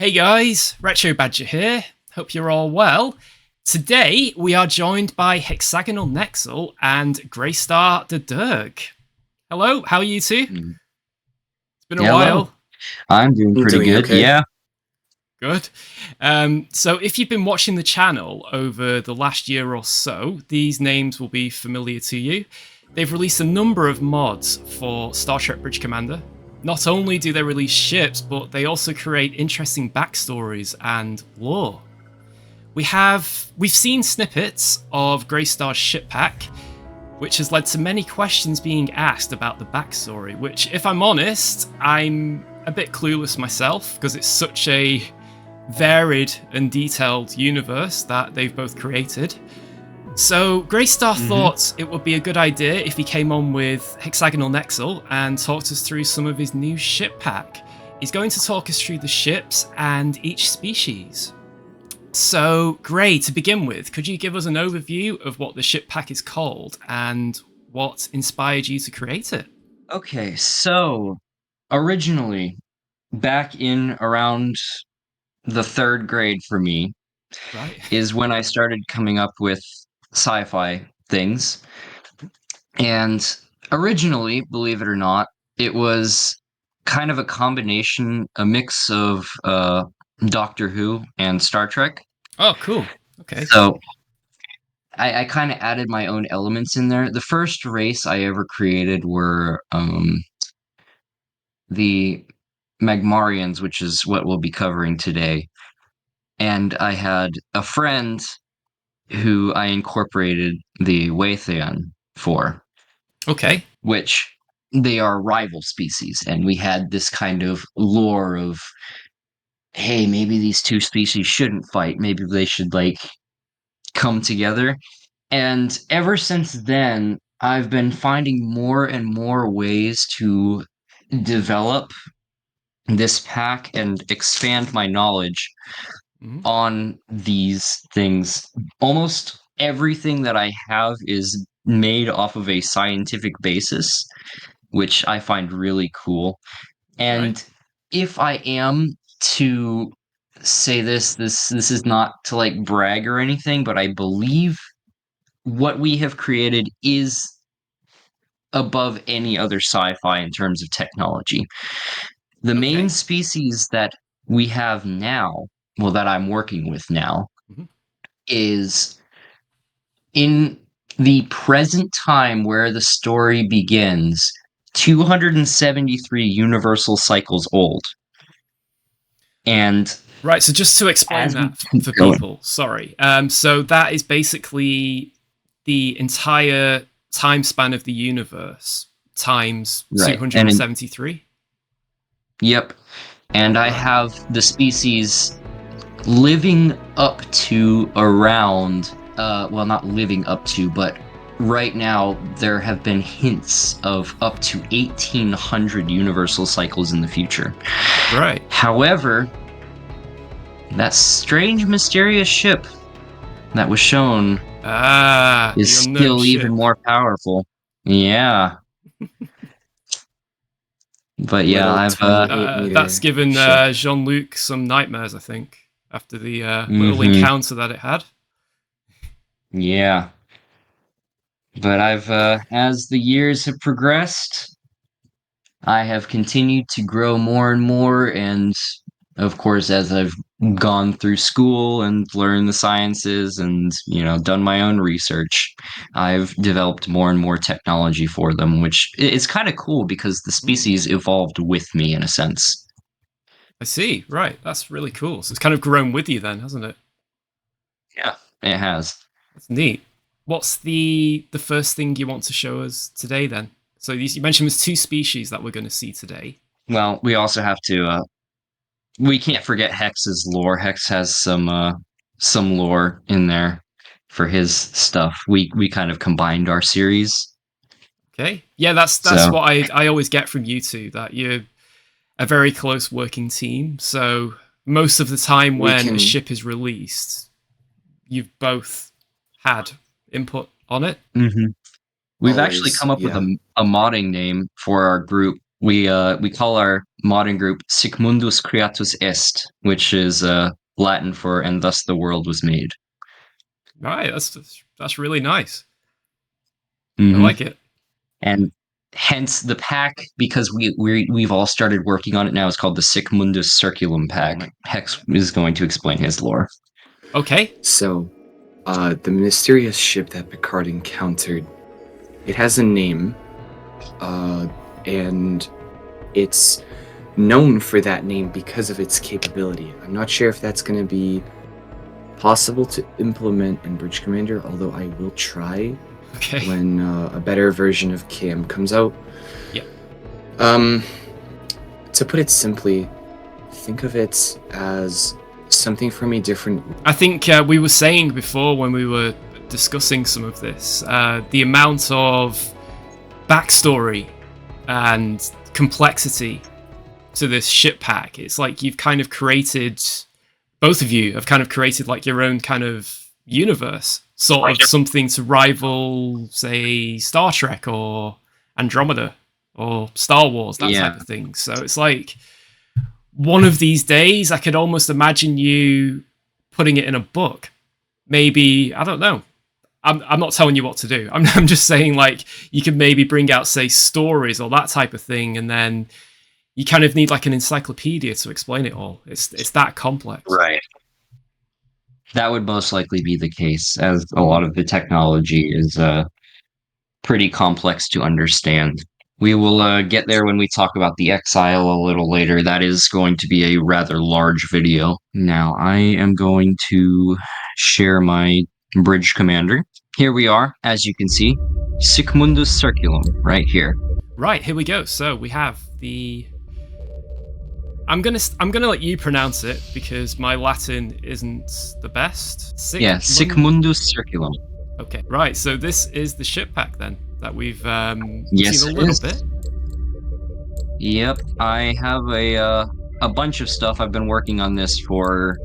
Hey guys, Retro Badger here. Hope you're all well. Today we are joined by Hexagonal Nexul and Greystar the Dirk. Hello, how are you two? It's been a while. Hello. I'm doing pretty good. Okay. Yeah. Good. So if you've been watching the channel over the last year or so, these names will be familiar to you. They've released a number of mods for Star Trek Bridge Commander. Not only do they release ships, but they also create interesting backstories and lore. We've seen snippets of Greystar's ship pack, which has led to many questions being asked about the backstory, which, if I'm honest, I'm a bit clueless myself, because it's such a varied and detailed universe that they've both created. So Greystar thought it would be a good idea if he came on with Hexagonal Nexul and talked us through some of his new ship pack. He's going to talk us through the ships and each species. So, Grey, to begin with, could you give us an overview of what the ship pack is called and what inspired you to create it? Okay, so originally, back in around the third grade for me, Right. is when I started coming up with sci-fi things. And originally, believe it or not, it was kind of a combination, a mix of Doctor Who and Star Trek. Oh, cool. Okay. So I kind of added my own elements in there. The first race I ever created were the Magmarians, which is what we'll be covering today. And I had a friend who I incorporated the Waithian for, Okay. which they are rival species. And we had this kind of lore of, hey, maybe these two species shouldn't fight. Maybe they should, come together. And ever since then, I've been finding more and more ways to develop this pack and expand my knowledge on these things. Almost everything that I have is made off of a scientific basis, which I find really cool. And Right. if I am to say this is not to brag or anything, but I believe what we have created is above any other sci-fi in terms of technology. The main Okay. species that we have now, well, that I'm working with now, is in the present time where the story begins, 273 universal cycles old. And Right, so just to explain as we that keep for going, people, sorry. So that is basically the entire time span of the universe times right, 273. yep, and I Right. have the species living up to around, well, not living up to, but right now there have been hints of up to 1,800 universal cycles in the future. Right. However, that strange, mysterious ship that was shown is The unknown still ship. even more powerful. Yeah. But yeah, Little I've 28-meter That's given ship. Jean-Luc some nightmares, I think, after the little encounter that it had. yeah. But I've as the years have progressed, I have continued to grow more and more, and of course, as I've gone through school and learned the sciences and, done my own research, I've developed more and more technology for them, which is kind of cool because the species evolved with me in a sense. I see. Right. That's really cool. So it's kind of grown with you then, hasn't it? Yeah, it has. That's neat. What's the first thing you want to show us today then? So you mentioned there's two species that we're going to see today. Well, we also have to we can't forget Hex's lore. Hex has some lore in there for his stuff. We kind of combined our series. Okay. Yeah, that's So what I always get from you two, that you're a very close working team. So most of the time We when a can ship is released, you've both had input on it. we've actually always, come up with yeah. a modding name for our group. We call our modding group Sic Mundus Creatus Est, which is Latin for "and thus the world was made." Right, that's really nice. I Hmm. like it. And hence the pack, because we've all started working on it now, is called the Sic Mundus Circulum pack. Hex is going to explain his lore. Okay. So, the mysterious ship that Picard encountered, it has a name, and it's known for that name because of its capability. I'm not sure if that's going to be possible to implement in Bridge Commander, although I will try Okay. when a better version of KM comes out. Yeah. To put it simply, think of it as something from a different... I think we were saying before when we were discussing some of this, the amount of backstory and complexity to this ship pack. It's like you've kind of created, both of you have kind of created like your own kind of universe, sort of something to rival, say, Star Trek or Andromeda or Star Wars, that type of thing. So it's like, one of these days, I could almost imagine you putting it in a book. Maybe, I don't know. I'm not telling you what to do. I'm just saying, like, you could maybe bring out, say, stories or that type of thing, and then you kind of need like an encyclopedia to explain it all. It's that complex. Right. That would most likely be the case, as a lot of the technology is pretty complex to understand. We will get there when we talk about the Exile a little later. That is going to be a rather large video. Now, I am going to share my Bridge Commander. Here we are, as you can see, Sic Mundus Circulum, right here. Right, here we go. So we have the... I'm gonna let you pronounce it because my Latin isn't the best. Sic Mundus Circulum. Okay, right. So this is the ship pack then that we've yes, seen a little bit. Yep, I have a bunch of stuff. I've been working on this for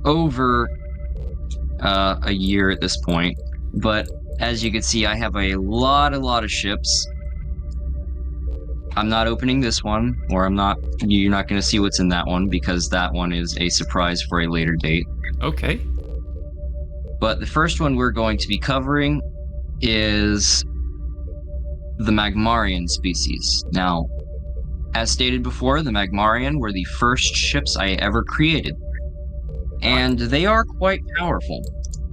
over a year at this point. But as you can see, I have a lot of ships. I'm not opening this one, or you're not going to see what's in that one, because that one is a surprise for a later date. Okay. But the first one we're going to be covering is the Magmarian species. Now, as stated before, the Magmarian were the first ships I ever created. And they are quite powerful.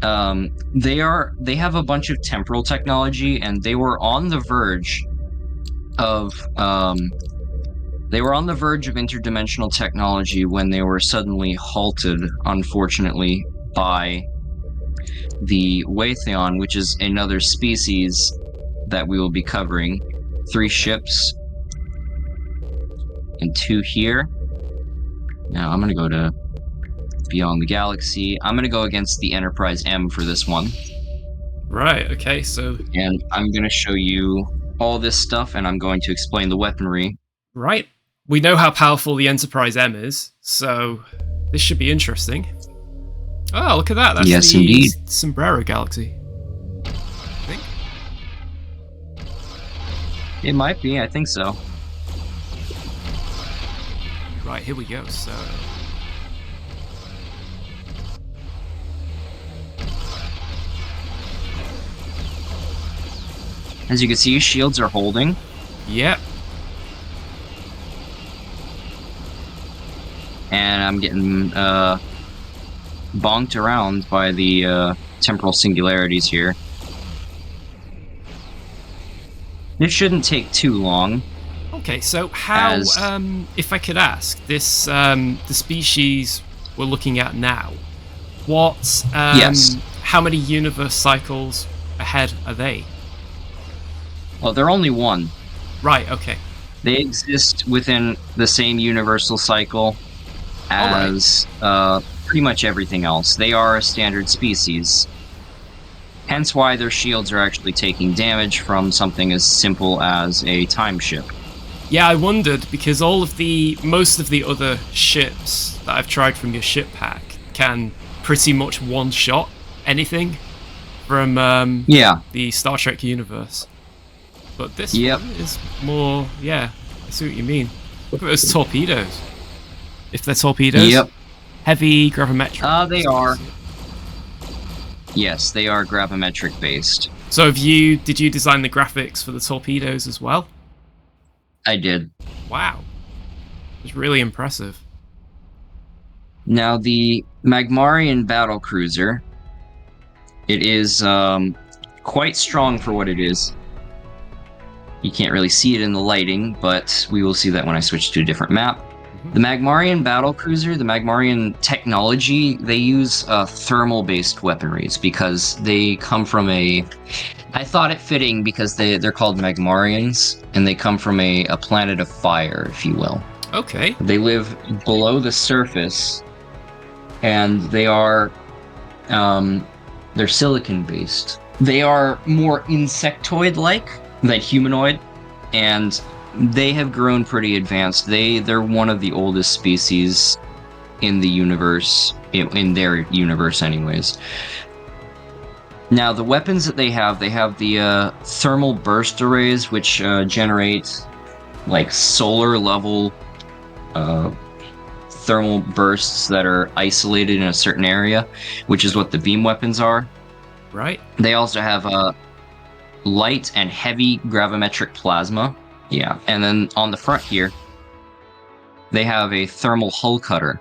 They have a bunch of temporal technology, and they were on the verge of interdimensional technology when they were suddenly halted, unfortunately, by the Watheon, which is another species that we will be covering. 3 ships and 2 here. Now I'm gonna go to Beyond the Galaxy. I'm gonna go against the Enterprise M for this one. Right, okay, so... And I'm gonna show you all this stuff, and I'm going to explain the weaponry. Right. We know how powerful the Enterprise M is, so this should be interesting. Oh, look at that. That's yes, the indeed. Sombrero Galaxy, I think. It might be, I think so. Right, here we go, so... As you can see, shields are holding. Yep. And I'm getting bonked around by the temporal singularities here. This shouldn't take too long. Okay, so how, if I could ask, this the species we're looking at now, what, yes. How many universe cycles ahead are they? Well, they're only one. Right, okay. They exist within the same universal cycle as pretty much everything else. They are a standard species. Hence why their shields are actually taking damage from something as simple as a time ship. Yeah, I wondered, because most of the other ships that I've tried from your ship pack can pretty much one-shot anything from the Star Trek universe. But this Yep. one is more, yeah, I see what you mean. Look at those torpedoes. If they're torpedoes? Yep. Heavy gravimetric. They are. Yes, they are gravimetric based. So did you design the graphics for the torpedoes as well? I did. Wow. It's really impressive. Now, the Magmarian battlecruiser, it is quite strong for what it is. You can't really see it in the lighting, but we will see that when I switch to a different map. The Magmarian battlecruiser, the Magmarian technology, they use thermal-based weaponries because they come from a... I thought it fitting because they're called Magmarians, and they come from a planet of fire, if you will. Okay. They live below the surface, and they are... they're silicon-based. They are more insectoid-like than humanoid, and they have grown pretty advanced. They're one of the oldest species in the universe, in their universe anyways. Now, the weapons that they have the thermal burst arrays, which generate like solar level thermal bursts that are isolated in a certain area, which is what the beam weapons are. Right. They also have light and heavy gravimetric plasma. Yeah, and then on the front here, they have a thermal hull cutter,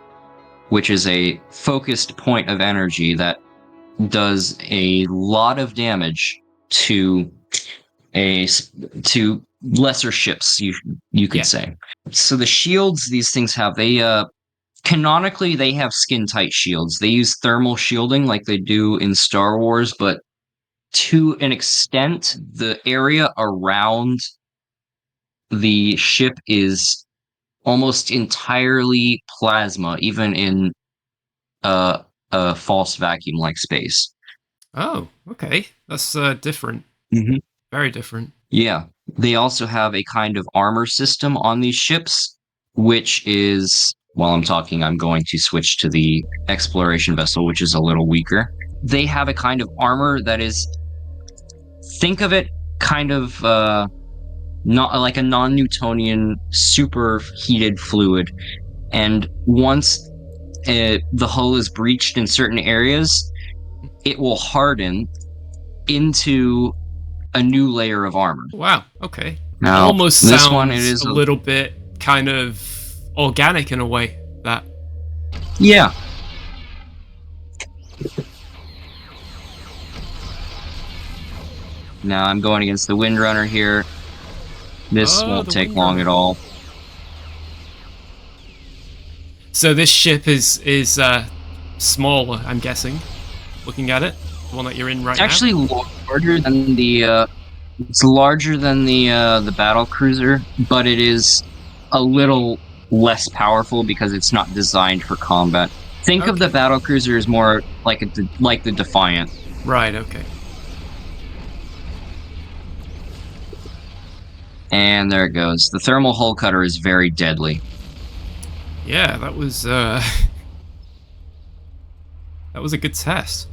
which is a focused point of energy that does a lot of damage to lesser ships, you could say. So the shields these things have, canonically they have skin tight shields. They use thermal shielding like they do in Star Wars, but to an extent, the area around the ship is almost entirely plasma, even in a false vacuum-like space. Oh, okay. That's different. Mm-hmm. Very different. Yeah. They also have a kind of armor system on these ships, which is, while I'm talking, I'm going to switch to the exploration vessel, which is a little weaker. They have a kind of armor that is, think of it kind of not like a non-Newtonian superheated fluid, and once the hull is breached in certain areas, it will harden into a new layer of armor. Wow, okay. Now, Almost this sounds one, it is a little bit kind of organic in a way. That. Yeah. Now I'm going against the Windrunner here. This won't take long at all. So this ship is smaller, I'm guessing. Looking at it, the one that you're in right now. It's actually larger than the. It's larger than the battle cruiser, but it is a little less powerful because it's not designed for combat. Think of the battle cruiser as more like the Defiant. Right. Okay. And there it goes. The thermal hull cutter is very deadly. Yeah, that was that was a good test.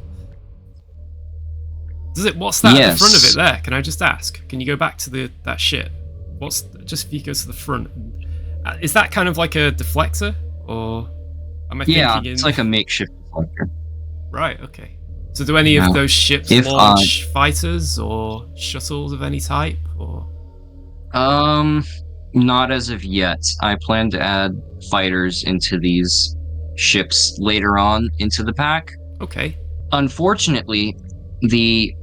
What's that at the front of it there? Can I just ask? Can you go back to that ship? Just if you go to the front? Is that kind of like a deflector, or am I thinking? Yeah, it's like a makeshift deflector. Right. Okay. So do any of those ships launch fighters or shuttles of any type, or? Not as of yet. I plan to add fighters into these ships later on into the pack. Okay. Unfortunately, the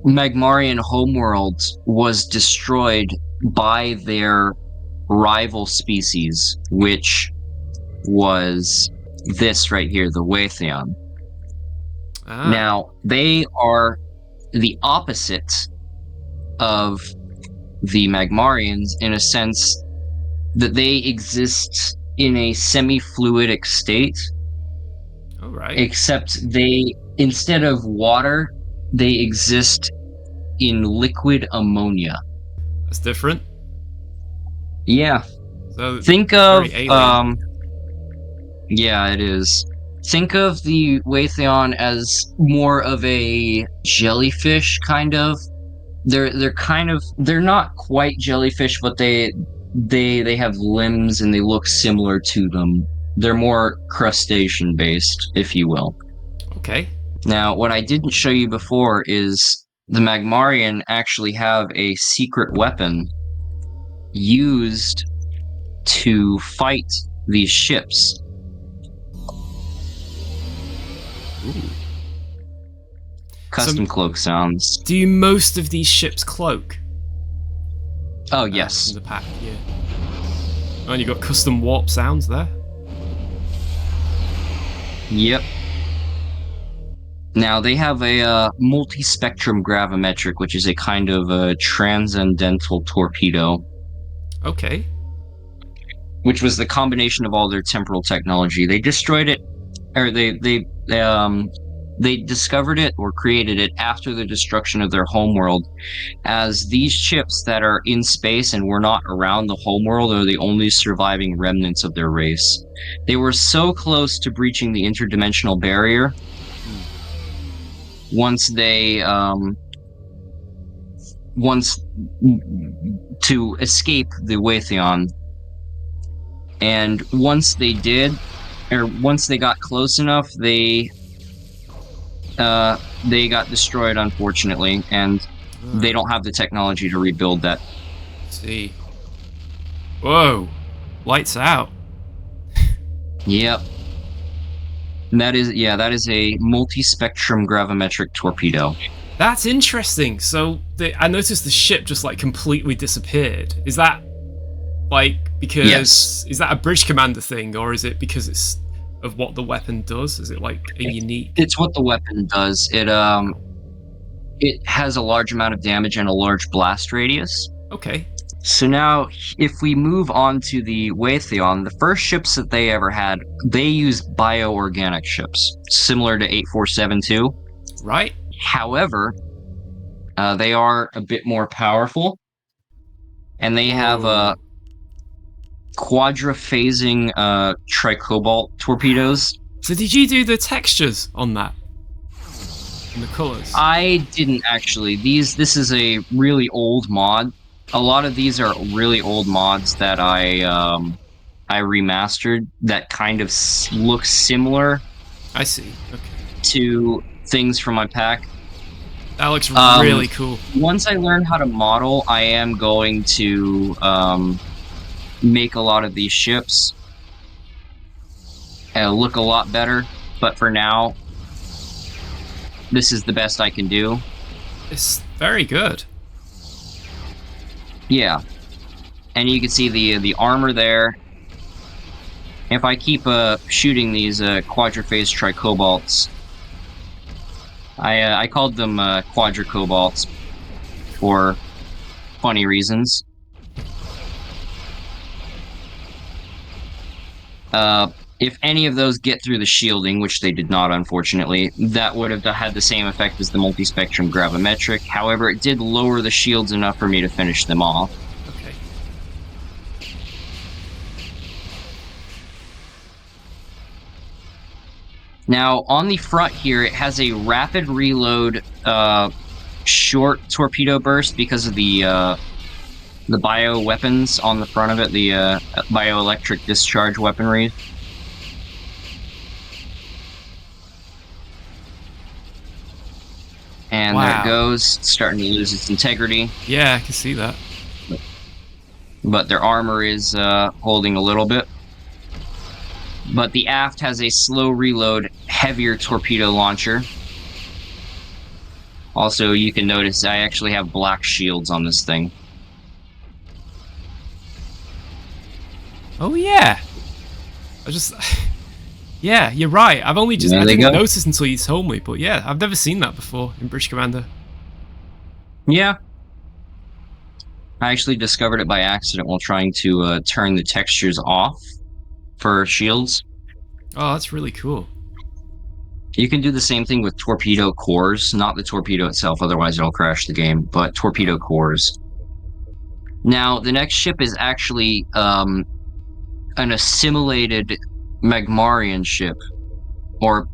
Magmarian homeworld was destroyed by their rival species, which was this right here, the Watheon. Now, they are the opposite of the Magmarians in a sense that they exist in a semi-fluidic state. All right. Except they, instead of water, they exist in liquid ammonia. That's different. Yeah. So think of yeah, it is. Think of the Watheon as more of a jellyfish kind of, they're kind of, they're not quite jellyfish, but they have limbs and they look similar to them. They're more crustacean based, if you will. Okay. Now, what I didn't show you before is the Magmarian actually have a secret weapon used to fight these ships. Ooh. Custom cloak sounds. Do most of these ships cloak? Oh, yes. In the pack, yeah. Oh, and you got custom warp sounds there. Yep. Now, they have a multi-spectrum gravimetric, which is a kind of a transcendental torpedo. Okay. Which was the combination of all their temporal technology. They destroyed it, or they discovered it or created it after the destruction of their homeworld, as these ships that are in space and were not around the homeworld are the only surviving remnants of their race. They were so close to breaching the interdimensional barrier once to escape the Watheon. And once they did, or once they got close enough, they got destroyed, unfortunately, and they don't have the technology to rebuild that. See. Whoa. Lights out. Yep. And that is a multi-spectrum gravimetric torpedo. That's interesting. So I noticed the ship just like completely disappeared. Is that like because is that a bridge commander thing, or is it because it's of what the weapon does? Is it like a unique? It's what the weapon does. It has a large amount of damage and a large blast radius. Okay. So now, if we move on to the Watheon, the first ships that they ever had, they use bioorganic ships, similar to 8472. Right. However, they are a bit more powerful, and they have quadra-phasing tricobalt torpedoes. So did you do the textures on that? And the colors? I didn't actually. This is a really old mod. A lot of these are really old mods that I remastered that kind of look similar. I see. Okay. To things from my pack. That looks really cool. Once I learn how to model, I am going to make a lot of these ships look a lot better. But for now, this is the best I can do. It's very good. Yeah, and you can see the armor there. If I keep shooting these quadra-phase tricobalts, I called them quadricobalts for funny reasons. If any of those get through the shielding, which they did not, unfortunately, that would have had the same effect as the multi-spectrum gravimetric. However, it did lower the shields enough for me to finish them off. Okay. Now, on the front here, it has a rapid reload short torpedo burst because of the bio weapons on the front of it, the bioelectric discharge weaponry. And there it goes, starting to lose its integrity. Yeah, I can see that. But their armor is holding a little bit. But the aft has a slow reload, heavier torpedo launcher. Also, you can notice I actually have black shields on this thing. Oh yeah. Yeah, you're right. I've only just I didn't notice until you told me, but yeah, I've never seen that before in Bridge Commander. Yeah. I actually discovered it by accident while trying to turn the textures off for shields. Oh, that's really cool. You can do the same thing with torpedo cores, not the torpedo itself, otherwise it'll crash the game, but torpedo cores. Now, the next ship is actually an assimilated Magmarian ship, or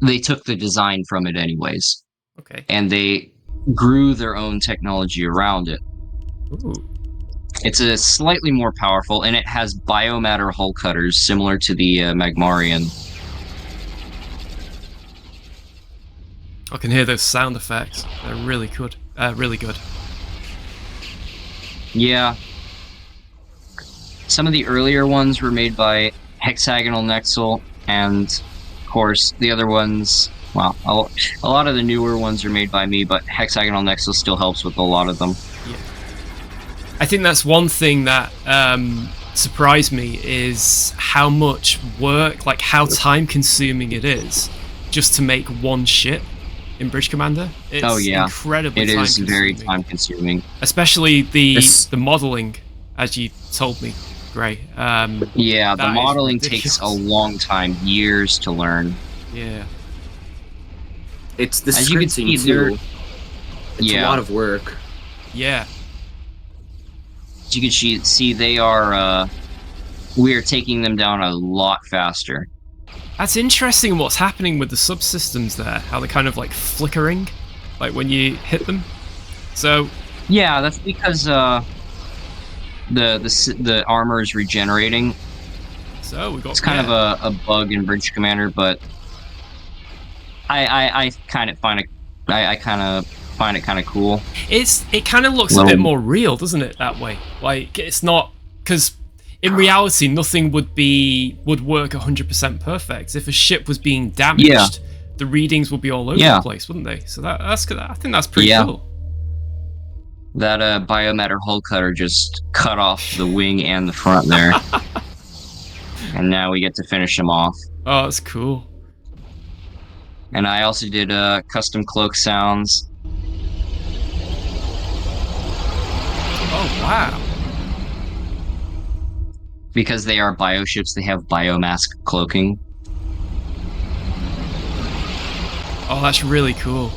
they took the design from it anyways. Okay. And they grew their own technology around it. Ooh. It's a slightly more powerful, and it has biomatter hull cutters similar to the Magmarian. I can hear those sound effects. They're really good. Really good. Yeah. Some of the earlier ones were made by Hexagonal Nexul, and of course the other ones, well, a lot of the newer ones are made by me, but Hexagonal Nexul still helps with a lot of them. Yeah. I think that's one thing that surprised me is how much work, like how time consuming it is just to make one ship in Bridge Commander. It's incredibly it is time-consuming. very time consuming, especially the modeling, as you told me, Gray. Yeah, the modeling takes a long time, years to learn. Yeah. It's the As you can see, too. It's a lot of work. Yeah. As you can see, they are. We are taking them down a lot faster. That's interesting what's happening with the subsystems there. How they're kind of like flickering, like when you hit them. So. Yeah, that's because the armor is regenerating. So we got. It's kind of a bug in Bridge Commander, but I kind of find it. I kind of find it kind of cool. It kind of looks a bit more real, doesn't it? That way, like it's not because in reality nothing would work 100% perfect. If a ship was being damaged, the readings would be all over the place, wouldn't they? So that's I think that's pretty cool. That biomatter hull cutter just cut off the wing and the front there, and now we get to finish them off. Oh, that's cool. And I also did custom cloak sounds. Oh, wow. Because they are bioships, they have biomask cloaking. Oh, that's really cool.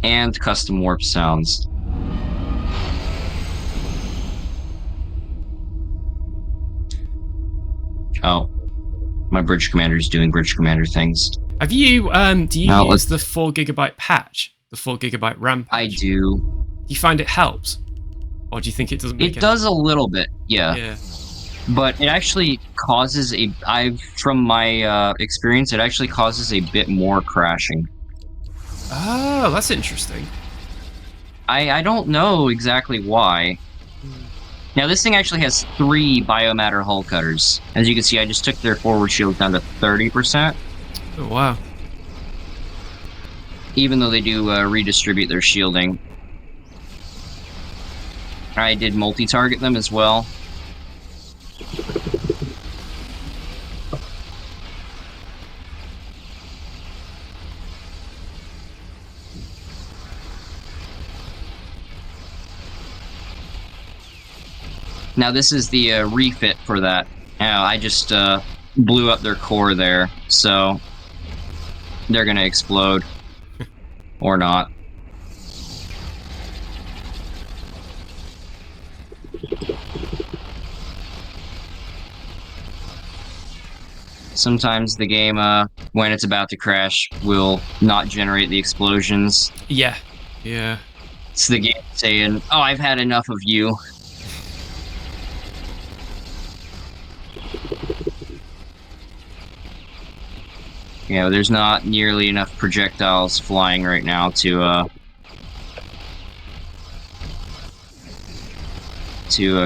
And custom warp sounds. Oh. My Bridge Commander's doing Bridge Commander things. Have you, do you use the 4GB patch? The 4GB RAM patch? I do. Do you find it helps? Or do you think it doesn't make it does a little bit, Yeah. But it actually causes from my experience, it actually causes a bit more crashing. Oh, that's interesting. I don't know exactly why. Now, this thing actually has 3 biomatter hull cutters. As you can see, I just took their forward shield down to 30%. Oh, wow. Even though they do redistribute their shielding. I did multi-target them as well. Now this is the refit for that. I just blew up their core there, so they're gonna explode. Or not. Sometimes the game, when it's about to crash, will not generate the explosions. Yeah. Yeah. It's the game saying, "Oh, I've had enough of you." Yeah, there's not nearly enough projectiles flying right now to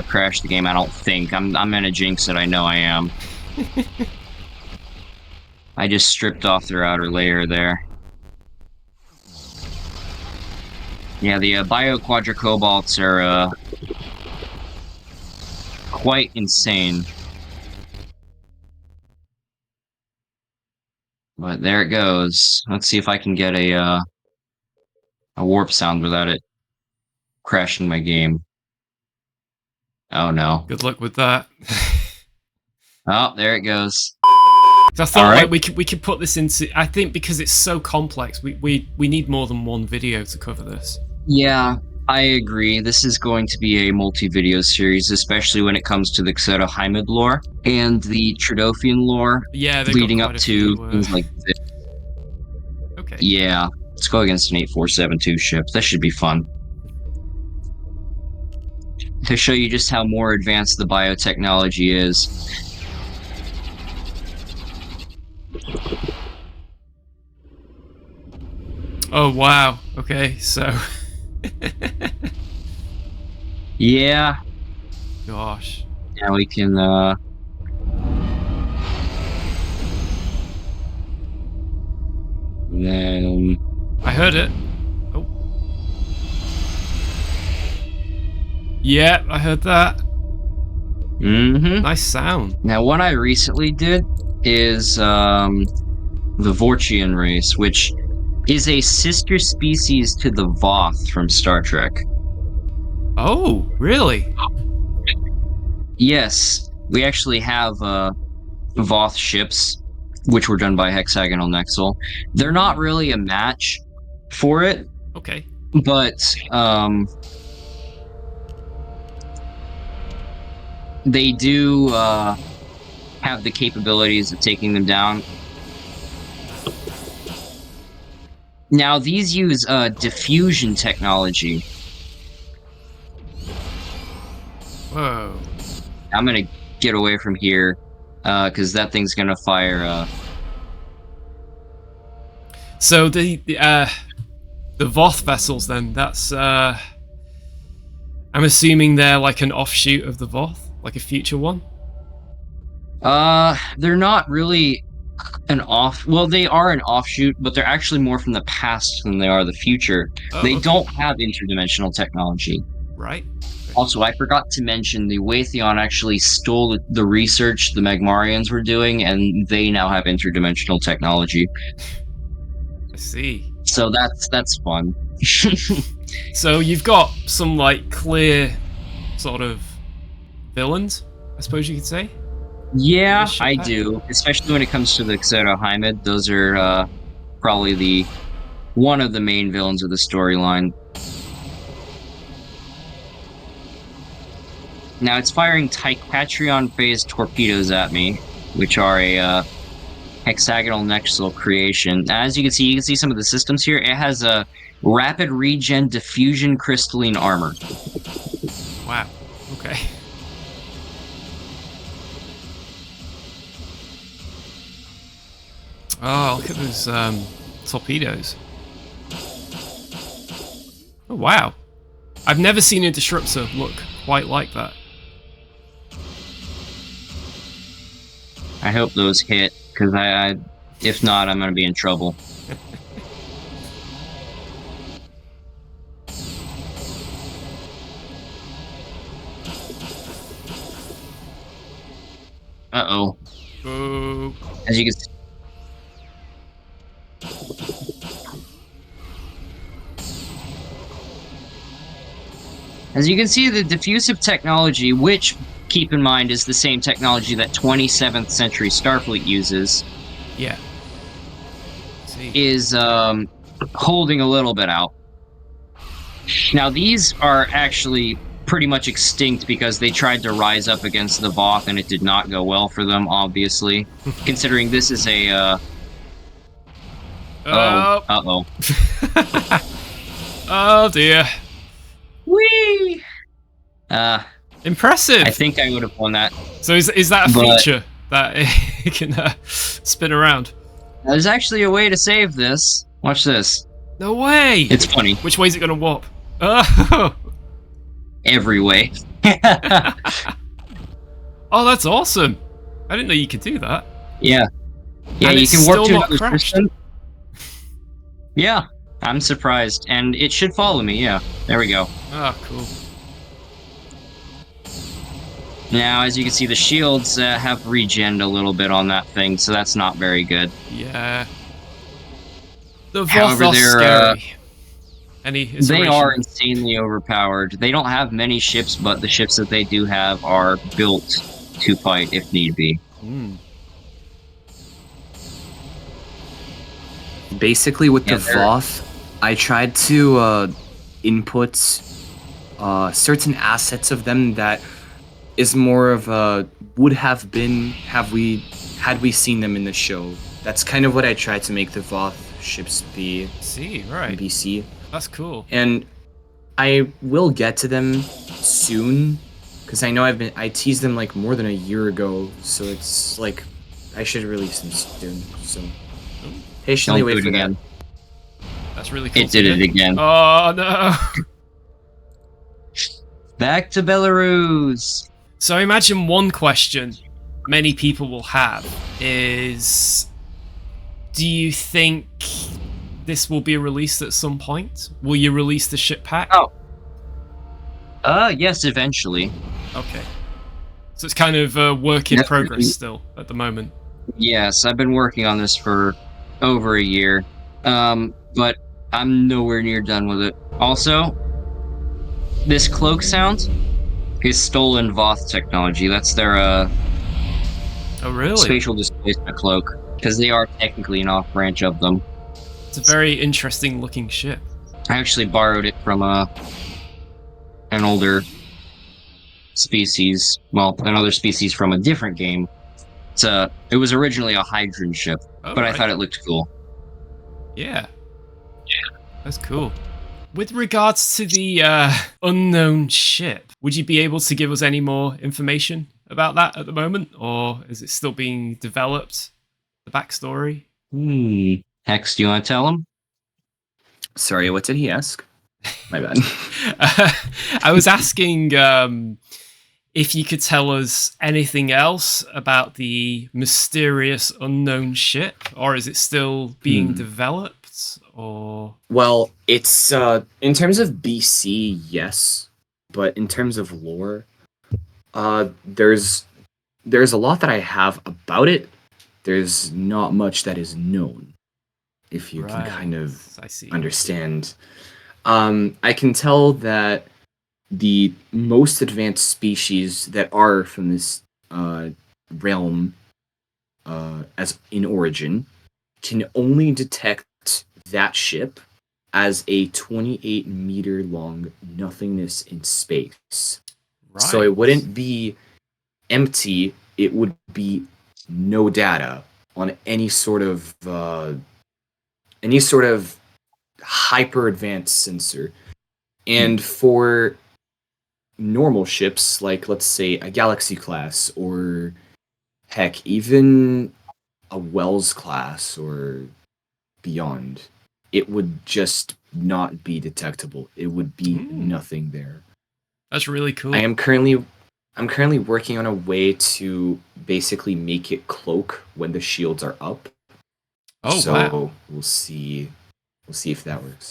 crash the game. I don't think. I'm gonna jinx it. I know I am. I just stripped off their outer layer there. Yeah, the bio quadricobalts are quite insane. But there it goes. Let's see if I can get a warp sound without it crashing my game. Oh no. Good luck with that. Oh, there it goes. I thought like we could put this into. I think because it's so complex, we need more than one video to cover this. Yeah, I agree. This is going to be a multi-video series, especially when it comes to the Xerohymid lore and the Tridophian lore. Yeah, leading up to things like this. Okay. Yeah, Let's go against an 8472 ship. That should be fun. To show you just how more advanced the biotechnology is. Oh, wow. Okay, so... Yeah. Gosh. Now we can, then... I heard it. Oh. Yeah, I heard that. Mm-hmm. Nice sound. Now, what I recently did is, the Vorchian race, which is a sister species to the Voth from Star Trek. Oh, really? Yes, we actually have Voth ships, which were done by Hexagonal Nexul. They're not really a match for it, Okay. but they do have the capabilities of taking them down. Now, these use diffusion technology. Whoa. I'm gonna get away from here, because that thing's gonna fire. So the Voth vessels then, that's I'm assuming they're like an offshoot of the Voth, like a future one? They're not really well, they are an offshoot, but they're actually more from the past than they are the future. Oh, They okay. don't have interdimensional technology. Right. Also, I forgot to mention the Watheon actually stole the research the Magmarians were doing, and they now have interdimensional technology. I see. So that's fun. So you've got some like clear sort of villains, I suppose you could say. Yeah, Ship I pack? do. Especially when it comes to the Xero Hymed. Those are probably one of the main villains of the storyline. Now it's firing Tycatrion phase torpedoes at me, which are a hexagonal nexal creation. As you can see some of the systems here. It has a rapid regen diffusion crystalline armor. Wow. Okay. Oh, look at those torpedoes. Oh, wow. I've never seen a disruptor look quite like that. I hope those hit, because if not, I'm gonna be in trouble. Uh-oh. Oh. As you can see, the diffusive technology, which, keep in mind, is the same technology that 27th century Starfleet uses, Yeah. See. is holding a little bit out. Now, these are actually pretty much extinct because they tried to rise up against the Voth and it did not go well for them, obviously. Considering this is a... Oh. Uh-oh. Oh dear. Whee! Impressive. I think I would have won that. So is that a But- feature that it can spin around? There's actually a way to save this. Watch this. No way. It's funny. Which way is it going to warp? Oh. Every way. Oh, that's awesome. I didn't know you could do that. Yeah. Yeah, And you it's can warp still to not another crashed. system. Yeah, I'm surprised. And it should follow me, yeah. There we go. Oh, cool. Now, as you can see, the shields have regened a little bit on that thing, so that's not very good. Yeah. The Voth However, are they're, scary. Any They iteration? are insanely overpowered. They don't have many ships, but the ships that they do have are built to fight if need be. Mm. Basically, with Yeah, the they're- Voth, I tried to input certain assets of them that is more of a would have been had we seen them in the show. That's kind of what I tried to make the Voth ships be See, in right. BC. That's cool. And I will get to them soon, because I know I teased them like more than a year ago, so it's like I should release them soon. So patiently Don't do wait it for again. That's really cool. It did it again. Oh no. Back to Belarus. So imagine one question many people will have is, do you think this will be released at some point? Will you release the ship pack? Oh. Yes, eventually. Okay. So it's kind of a work in Definitely. progress still at the moment. Yes, I've been working on this for over a year. But I'm nowhere near done with it. Also, this cloak sound is stolen Voth technology. That's their Oh really? spatial displacement cloak, because they are technically an off branch of them. It's a very interesting looking ship. I actually borrowed it from an older species, well, another species from a different game. It was originally a Hydran ship, Oh, but I right. thought it looked cool. Yeah. That's cool. With regards to the unknown ship, would you be able to give us any more information about that at the moment? Or is it still being developed? The backstory? Hex, do you want to tell him? Sorry, what did he ask? My bad. I was asking if you could tell us anything else about the mysterious unknown ship, or is it still being developed? Or Well, it's in terms of BC, yes, but in terms of lore, there's a lot that I have about it. There's not much that is known, if you can kind of I see. understand. I can tell that the most advanced species that are from this realm, as in origin, can only detect that ship as a 28-meter long nothingness in space. Right. So it wouldn't be empty, it would be no data on any sort of hyper advanced sensor. And for normal ships, like let's say a Galaxy class, or heck, even a Wells class or beyond, it would just not be detectable. It would be nothing there. That's really cool. I'm currently working on a way to basically make it cloak when the shields are up. Oh, so wow. we'll see if that works.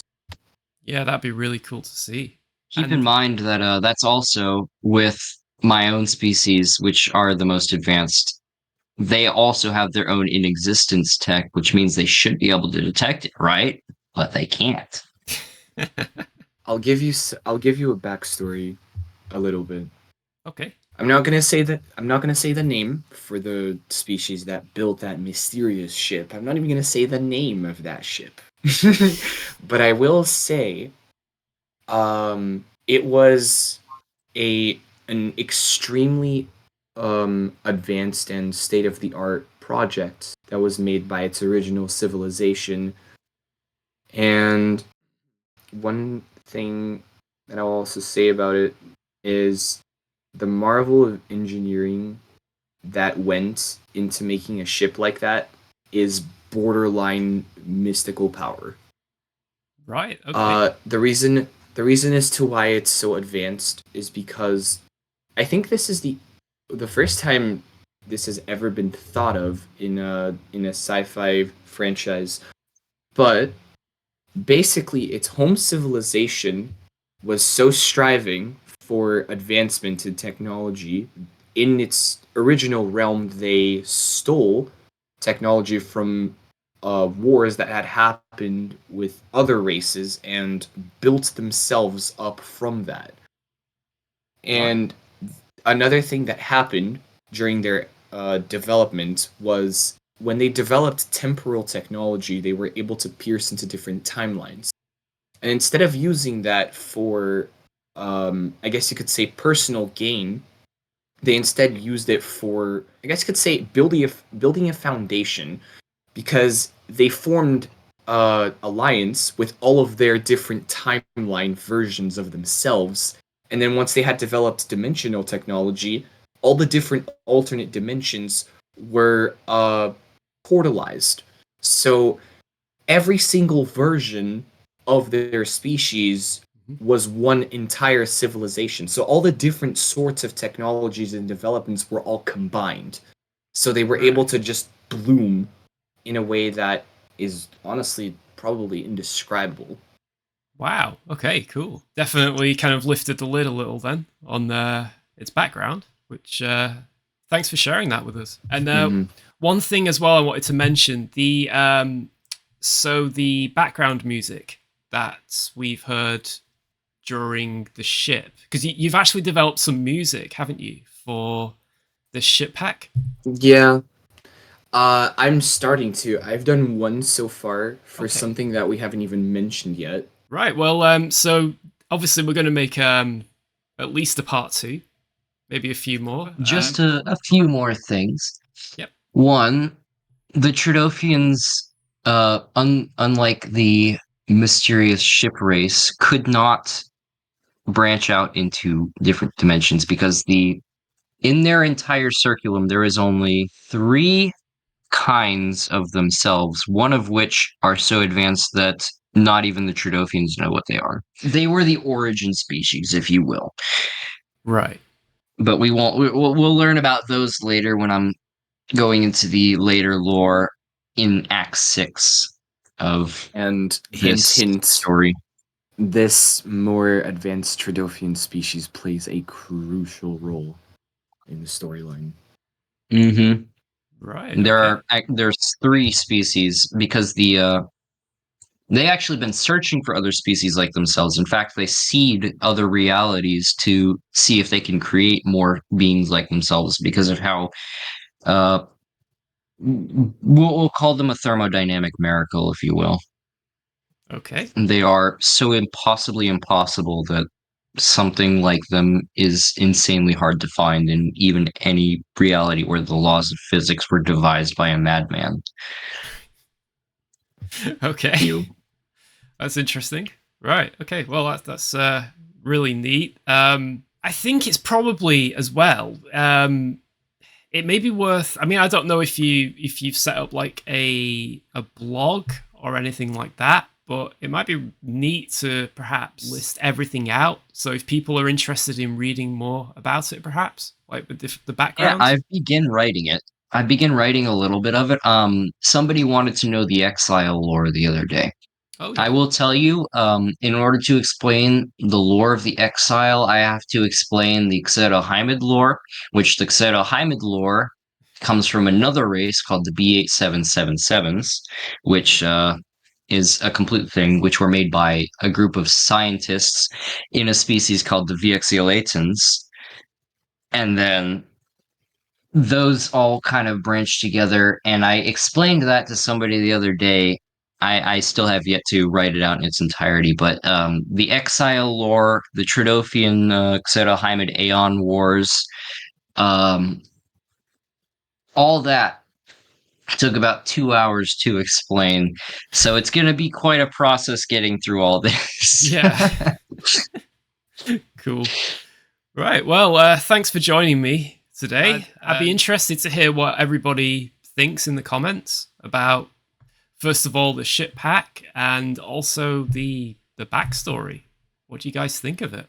Yeah, that'd be really cool to see. Keep in mind that that's also with my own species, which are the most advanced. They also have their own in existence tech, which means they should be able to detect it, right? But they can't. I'll give you a backstory, a little bit. Okay. I'm not gonna say the name for the species that built that mysterious ship. I'm not even gonna say the name of that ship. But I will say, it was an extremely advanced and state of the art project that was made by its original civilization. And one thing that I'll also say about it is the marvel of engineering that went into making a ship like that is borderline mystical power. Right. Okay. The reason as to why it's so advanced is because I think this is the first time this has ever been thought of in a sci-fi franchise. But basically, its home civilization was so striving for advancement in technology. In its original realm, they stole technology from wars that had happened with other races and built themselves up from that. And another thing that happened during their development was when they developed temporal technology, they were able to pierce into different timelines. And instead of using that for, I guess you could say, personal gain, they instead used it for, I guess you could say, building a foundation, because they formed alliance with all of their different timeline versions of themselves. And then once they had developed dimensional technology, all the different alternate dimensions were portalized. So every single version of their species was one entire civilization. So all the different sorts of technologies and developments were all combined. So they were able to just bloom in a way that is honestly probably indescribable. Wow. Okay, cool. Definitely kind of lifted the lid a little then on its background, which thanks for sharing that with us. And one thing as well I wanted to mention, the so the background music that we've heard during the ship, because you've actually developed some music, haven't you, for the ship pack? Yeah. I'm starting to. I've done one so far for Okay. something that we haven't even mentioned yet. Right. Well, so obviously we're going to make at least a part 2, maybe a few more. Just a few more things. Yep. One, the Trudophians, unlike the mysterious ship race, could not branch out into different dimensions because in their entire circulum there is only 3 kinds of themselves, one of which are so advanced that not even the Trudophians know what they are. They were the origin species, if you will. Right. But we won't. We'll learn about those later when I'm going into the later lore in Act 6 of And this hint, story. this more advanced Tridophian species plays a crucial role in the storyline. Mm-hmm. Right. There's 3 species because they actually been searching for other species like themselves. In fact, they seed other realities to see if they can create more beings like themselves because of how we'll call them a thermodynamic miracle, if you will. Okay. They are so impossibly impossible that something like them is insanely hard to find in even any reality where the laws of physics were devised by a madman. Okay. That's interesting. Right. Okay. Well, that's really neat. I think it's probably as well. It may be worth. I mean, I don't know if you've set up like a blog or anything like that, but it might be neat to perhaps list everything out. So if people are interested in reading more about it, perhaps like with the background. Yeah, I began writing a little bit of it. Somebody wanted to know the exile lore the other day. Oh I yeah. will tell you, in order to explain the lore of the exile, I have to explain the Xerohymid lore, which the Xerohymid lore comes from another race called the B8777s, which is a complete thing, which were made by a group of scientists in a species called the Vexiolatans. And then those all kind of branched together, and I explained that to somebody the other day. I still have yet to write it out in its entirety, but the Exile lore, the Trudophian Xerohymid Aeon Wars, um, all that took about 2 hours to explain. So it's going to be quite a process getting through all this. Yeah. Cool. Right. Well, thanks for joining me today. I'd be interested to hear what everybody thinks in the comments about, first of all, the ship pack and also the backstory. What do you guys think of it?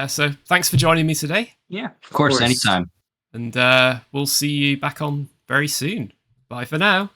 So thanks for joining me today. Yeah, of course, anytime. And we'll see you back on very soon. Bye for now.